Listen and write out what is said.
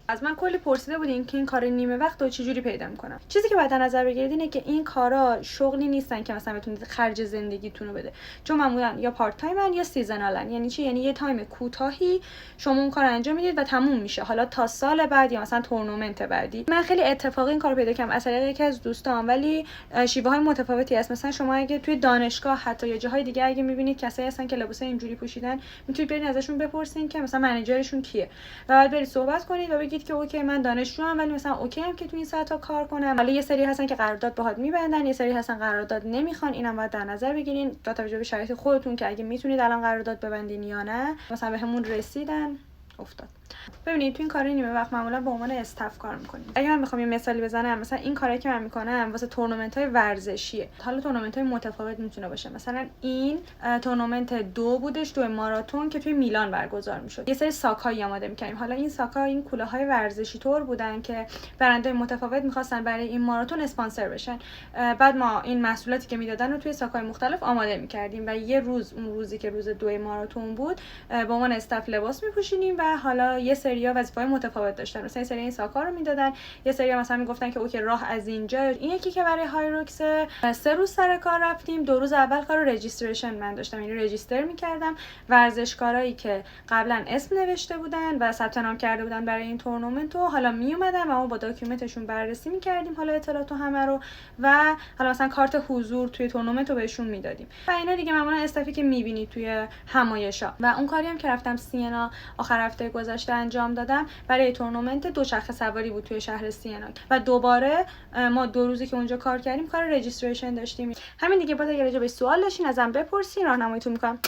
از من کلی پرسیده بودین که این کار نیمه وقت رو چجوری پیدا میکنم. چیزی که باید در نظر بگیرید اینه که این کارا شغلی نیستن که مثلا بتونید خرج زندگیتون رو بده، چون معمولا یا پارت تایمن یا سیزنالن. یعنی چی؟ یعنی یه تایم کوتاهی شما اون کار انجام میدید و تموم میشه، حالا تا سال بعد یا مثلا تورنمنت بعدی. من خیلی اتفاقی این کارو پیدا کردم از طریق یکی از دوستان، ولی شیوه های متفاوتی هست. مثلا شما اگه توی دانشگاه حتی یا جاهای دیگه اگه میبینید کسایی هستن که لباس اینجوری پوشیدن، میتونید برید ازشون بپرسین که مثلا منیجرشون کیه و بعد برید صحبت کنید و بگید که اوکی من دانشجوام ولی مثلا اوکی ام که تو این ساعتا کار کنم. حالا یه سری هستن که قرارداد باهات میبندن، یه سری هستن قرارداد نمیخوان. اینم باید در نظر بگیرین با توجه به شرایط خودتون که اگه میتونید الان قرارداد ببندین یا نه. مثلا بهمون رسیدن افتاد. ببینید تو این کار نیمه وقت معمولا به عنوان استاف کار میکنیم. اگه من بخوام یه مثالی بزنم، مثلا این کاری که من میکنم واسه تورنمنت‌های ورزشیه. حالا تورنمنت‌های متفاوت میتونه باشه. مثلا این تورنمنت 2 بودش، 2 ماراتون که توی میلان برگزار میشد. یه سری ساک‌های آماده می‌کردیم. حالا این ساک‌ها این کلاه‌های ورزشی طور بودن که برندهای متفاوت می‌خواستن برای این ماراتون اسپانسر بشن. بعد ما این محصولاتی که میدادن رو توی ساک‌های مختلف آماده می‌کردیم و یه روز، اون روزی که روز 2 ماراتون بود، به عنوان استاف لباس می‌پوشیدیم و حالا یه سری‌ها وظیفه‌های متفاوت داشتن. مثلا یه سری این ساک‌ها رو میدادن، یه سری مثلا میگفتن که اوکی راه از اینجا. این یکی که برای هایروکس 3 روز سر کار رفتیم. 2 روز اول کار رجیستریشن من داشتم، یعنی رجیستر می‌کردم ورزشکارایی که قبلا اسم نوشته بودن و ثبت نام کرده بودن برای این تورنمنت و حالا میومدن و ما با داکیومنتشون بررسی می‌کردیم حالا اطلاعات همه رو و حالا مثلا کارت حضور توی تورنمنت رو بهشون میدادیم. و اینا دیگه معمولا استافی که می‌بینید توی همایشا. و اون کاری هم که رفتم سینا آخر هفته گذشته انجام دادم برای تورنمنت دوچرخه سواری بود توی شهر سینا و دوباره ما 2 روزی که اونجا کار کردیم کار رجیستریشن داشتیم. همین دیگه. باز اگه راجع به سوال داشتین ازم بپرسین، راهنماییتون می‌کنم.